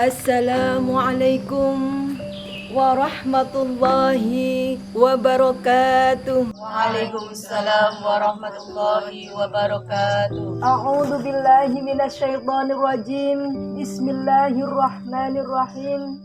Assalamualaikum warahmatullahi wabarakatuh. Waalaikumsalam warahmatullahi wabarakatuh. A'udzu billahi minasyaitonir rajim. Bismillahirrahmanirrahim.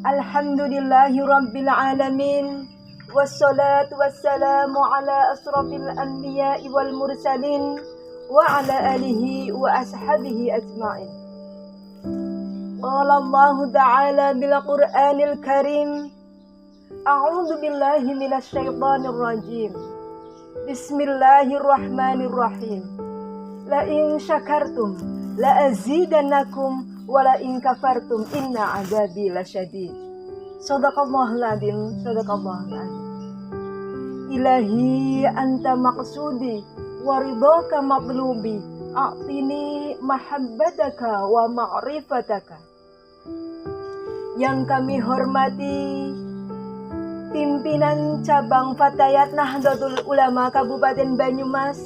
Alhamdulillahi rabbil alamin. Wassalatu wassalamu ala asrafil anbiya'i wal mursalin wa ala alihi wa ashabihi ajma'in. Qala Allah Ta'ala bil Qur'anil Karim. A'udzu billahi minasyaitonir rajim. Bismillahirrahmanirrahim. La in syakartum la azidannakum wa la in kafartum inna 'adzabi lasyadid. Shadaqallahul adzim, shadaqallahul adzim. Ilahi anta maqsudi wa ridhaka matlubi. A'tini mahabbataka wa ma'rifataka. Yang kami hormati pimpinan cabang Fatayat Nahdlatul Ulama Kabupaten Banyumas,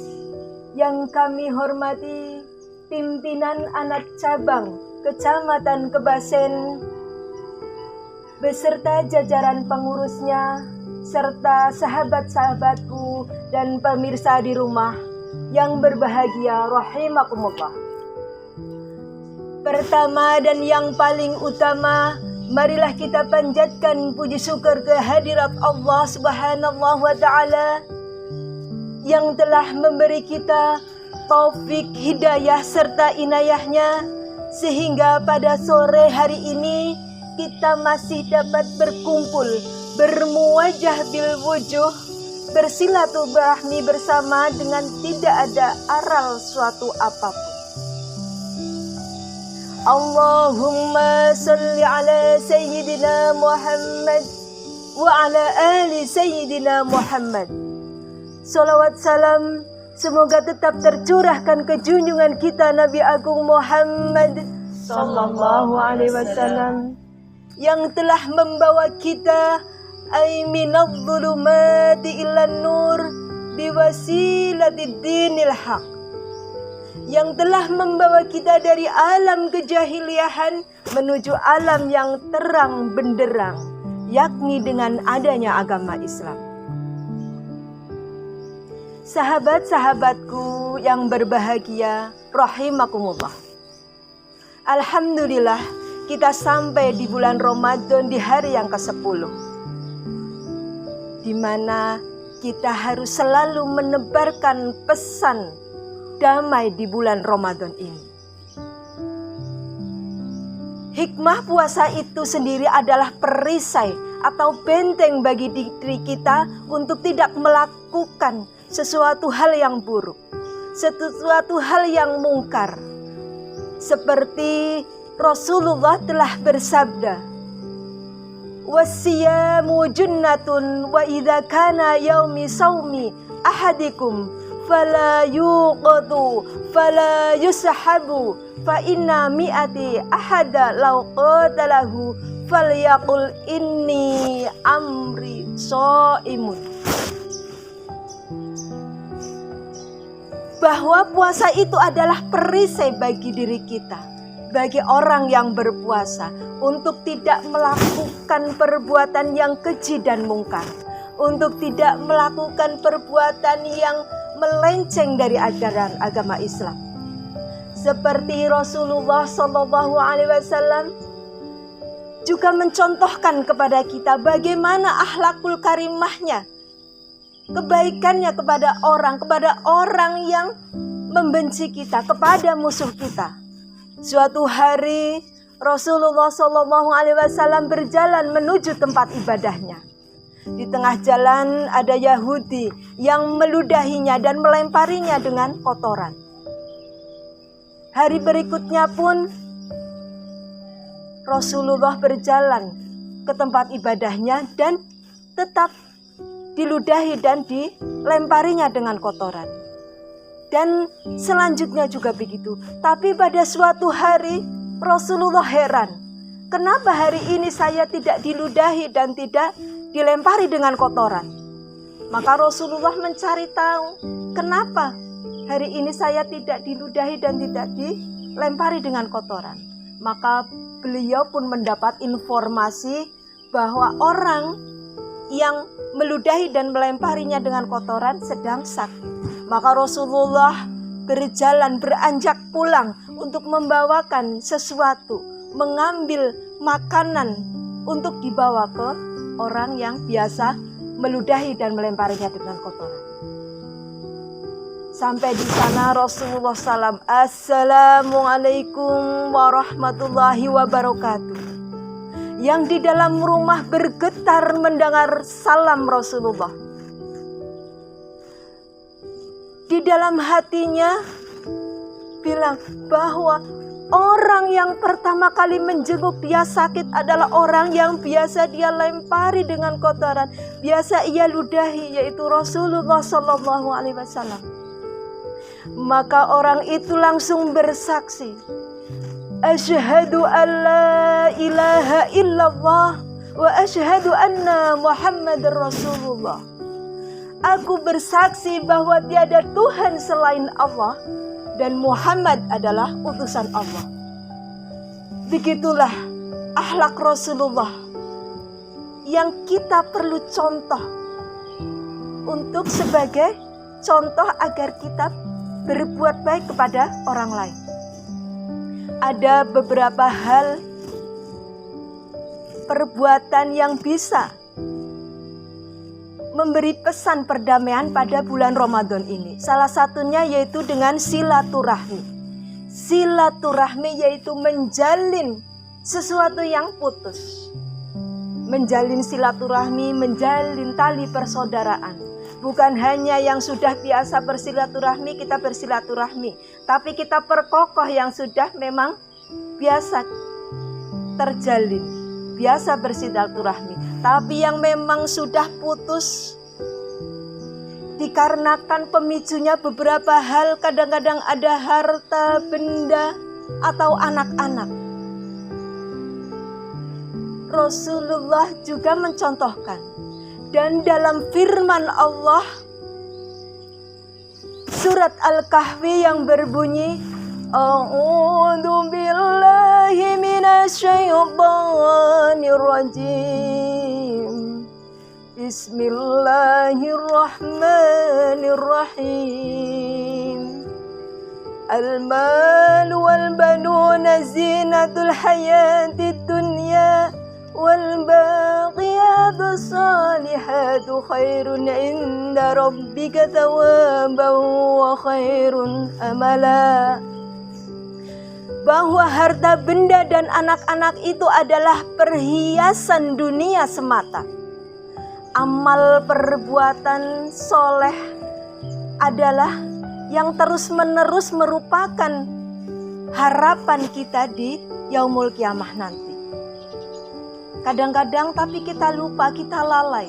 yang kami hormati pimpinan anak cabang Kecamatan Kebasen beserta jajaran pengurusnya serta sahabat-sahabatku dan pemirsa di rumah yang berbahagia rahimakumullah. Pertama dan yang paling utama, marilah kita panjatkan puji syukur kehadirat Allah Subhanahu wa Ta'ala yang telah memberi kita taufik, hidayah serta inayahnya, sehingga pada sore hari ini kita masih dapat berkumpul, bermuwajah bil wujuh, bersilaturahmi bersama dengan tidak ada aral suatu apapun. Allahumma salli ala Sayyidina Muhammad wa ala ali Sayyidina Muhammad. Salawat salam semoga tetap tercurahkan ke junjungan kita Nabi Agung Muhammad sallallahu alaihi wasallam yang telah membawa kita minadh dhulumati ilan nur biwasilati dinil haq, yang telah membawa kita dari alam kejahiliahan menuju alam yang terang benderang, yakni dengan adanya agama Islam. Sahabat-sahabatku yang berbahagia, rahimakumullah. Alhamdulillah, kita sampai di bulan Ramadan di hari yang ke-10, di mana kita harus selalu menebarkan pesan damai di bulan Ramadan ini. Hikmah puasa itu sendiri adalah perisai atau benteng bagi diri kita untuk tidak melakukan sesuatu hal yang buruk, sesuatu hal yang mungkar. Seperti Rasulullah telah bersabda, "Wasiyamu junnatun wa idza kana yaumi saumi ahadikum fala yuqadu fala yushabu fa inna mi'ati ahada law qatalahu falyaqul inni amri shaimun." Bahwa puasa itu adalah perisai bagi diri kita, bagi orang yang berpuasa, untuk tidak melakukan perbuatan yang keji dan mungkar, untuk tidak melakukan perbuatan yang melenceng dari ajaran agama Islam. Seperti Rasulullah SAW juga mencontohkan kepada kita bagaimana akhlakul karimahnya, kebaikannya kepada orang yang membenci kita, kepada musuh kita. Suatu hari Rasulullah SAW berjalan menuju tempat ibadahnya. Di tengah jalan ada Yahudi yang meludahinya dan melemparinya dengan kotoran. Hari berikutnya pun Rasulullah berjalan ke tempat ibadahnya dan tetap diludahi dan dilemparinya dengan kotoran. Dan selanjutnya juga begitu. Tapi pada suatu hari Rasulullah heran, kenapa hari ini saya tidak diludahi dan tidak dilempari dengan kotoran? Maka Rasulullah mencari tahu, kenapa hari ini saya tidak diludahi dan tidak dilempari dengan kotoran. Maka beliau pun mendapat informasi bahwa orang yang meludahi dan melemparinya dengan kotoran sedang sakit. Maka Rasulullah berjalan beranjak pulang untuk membawakan sesuatu, mengambil makanan untuk dibawa ke orang yang biasa meludahi dan melemparinya dengan kotoran. Sampai di sana Rasulullah SAW, Assalamualaikum warahmatullahi wabarakatuh. Yang di dalam rumah bergetar mendengar salam Rasulullah. Di dalam hatinya bilang bahwa orang yang pertama kali menjenguk dia sakit adalah orang yang biasa dia lempari dengan kotoran, biasa ia ludahi, yaitu Rasulullah SAW. Maka orang itu langsung bersaksi, asyhadu an la ilaha illallah wa asyhadu anna Muhammadar Rasulullah. Aku bersaksi bahwa tiada Tuhan selain Allah dan Muhammad adalah utusan Allah. Begitulah akhlak Rasulullah yang kita perlu contoh untuk sebagai contoh agar kita berbuat baik kepada orang lain. Ada beberapa hal perbuatan yang bisa memberi pesan perdamaian pada bulan Ramadan ini. Salah satunya yaitu dengan silaturahmi. Silaturahmi yaitu menjalin sesuatu yang putus. Menjalin silaturahmi, menjalin tali persaudaraan. Bukan hanya yang sudah biasa bersilaturahmi, kita bersilaturahmi. Tapi kita perkokoh yang sudah memang biasa terjalin, biasa bersilaturahmi. Tapi yang memang sudah putus, dikarenakan pemicunya beberapa hal, kadang-kadang ada harta, benda, atau anak-anak. Rasulullah juga mencontohkan. Dan dalam firman Allah surat Al-Kahfi yang berbunyi, A'udzu billahi minasyaitonir rajim. Bismillahirrahmanirrahim. Al-mal wal banuna zinatul hayatid dunya wal baqiyatu salihatu khairun inda rabbika thawaban wa khairun amala. Bahwa harta benda dan anak-anak itu adalah perhiasan dunia semata. Amal perbuatan soleh adalah yang terus-menerus merupakan harapan kita di yaumul kiamah nanti. Kadang-kadang tapi kita lupa, kita lalai.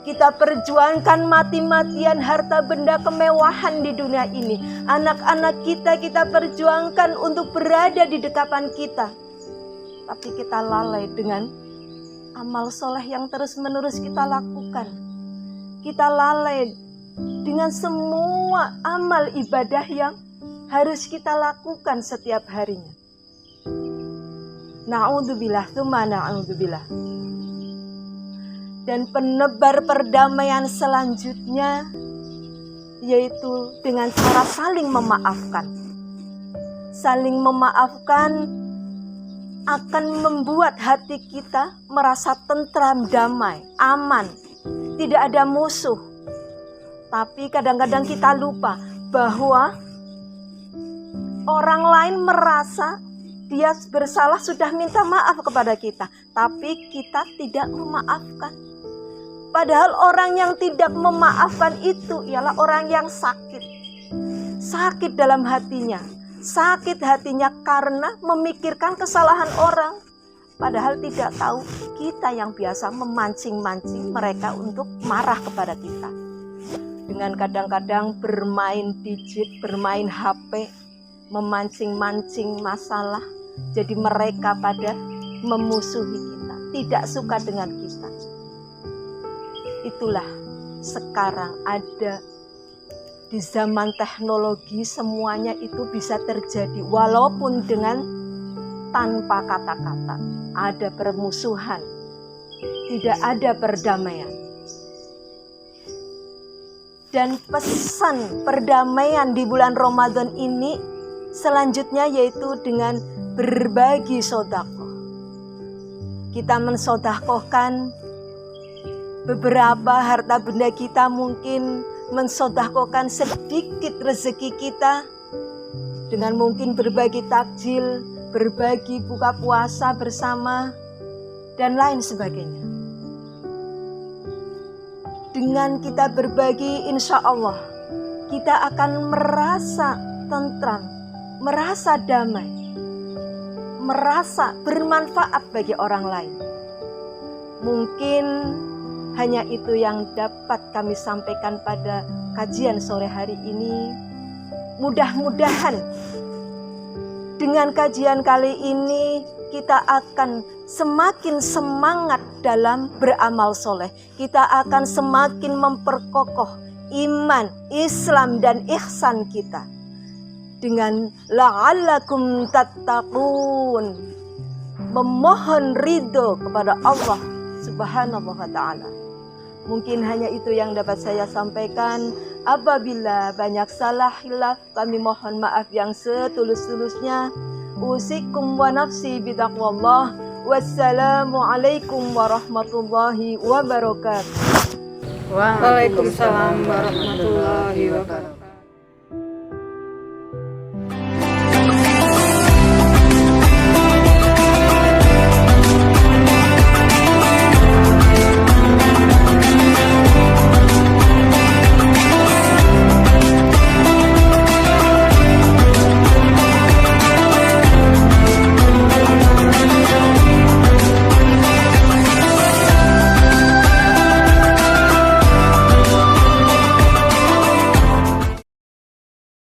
Kita perjuangkan mati-matian harta benda kemewahan di dunia ini. Anak-anak kita perjuangkan untuk berada di dekapan kita. Tapi kita lalai dengan amal soleh yang terus-menerus kita lakukan. Kita lalai dengan semua amal ibadah yang harus kita lakukan setiap harinya. Na'udzubillah, tsumma na'udzubillah. Dan penebar perdamaian selanjutnya yaitu dengan cara saling memaafkan. Saling memaafkan akan membuat hati kita merasa tentram, damai, aman, tidak ada musuh. Tapi kadang-kadang kita lupa bahwa orang lain merasa dia bersalah, sudah minta maaf kepada kita, tapi kita tidak memaafkan. Padahal orang yang tidak memaafkan itu ialah orang yang sakit. Sakit dalam hatinya. Sakit hatinya karena memikirkan kesalahan orang. Padahal tidak tahu kita yang biasa memancing-mancing mereka untuk marah kepada kita. Dengan kadang-kadang bermain gadget, bermain HP, memancing-mancing masalah. Jadi mereka pada memusuhi kita, tidak suka dengan kita. Itulah sekarang ada di zaman teknologi, semuanya itu bisa terjadi walaupun dengan tanpa kata-kata. Ada permusuhan, tidak ada perdamaian. Dan pesan perdamaian di bulan Ramadan ini selanjutnya yaitu dengan berbagi sedekah. Kita mensedekahkan beberapa harta benda kita, mungkin mensedekahkan sedikit rezeki kita dengan mungkin berbagi takjil, berbagi buka puasa bersama, dan lain sebagainya. Dengan kita berbagi, insya Allah kita akan merasa tentram, merasa damai, merasa bermanfaat bagi orang lain. Mungkin hanya itu yang dapat kami sampaikan pada kajian sore hari ini. Mudah-mudahan dengan kajian kali ini kita akan semakin semangat dalam beramal soleh. Kita akan semakin memperkokoh iman, Islam, dan ihsan kita. Dengan la'allakum tattaqun, memohon ridho kepada Allah Subhanahu wa ta'ala. Mungkin hanya itu yang dapat saya sampaikan. Apabila banyak salah hilaf, kami mohon maaf yang setulus-tulusnya. Usikum wa nafsi bitaqwallah. Wassalamualaikum warahmatullahi wabarakatuh. Waalaikumsalam warahmatullahi wabarakatuh.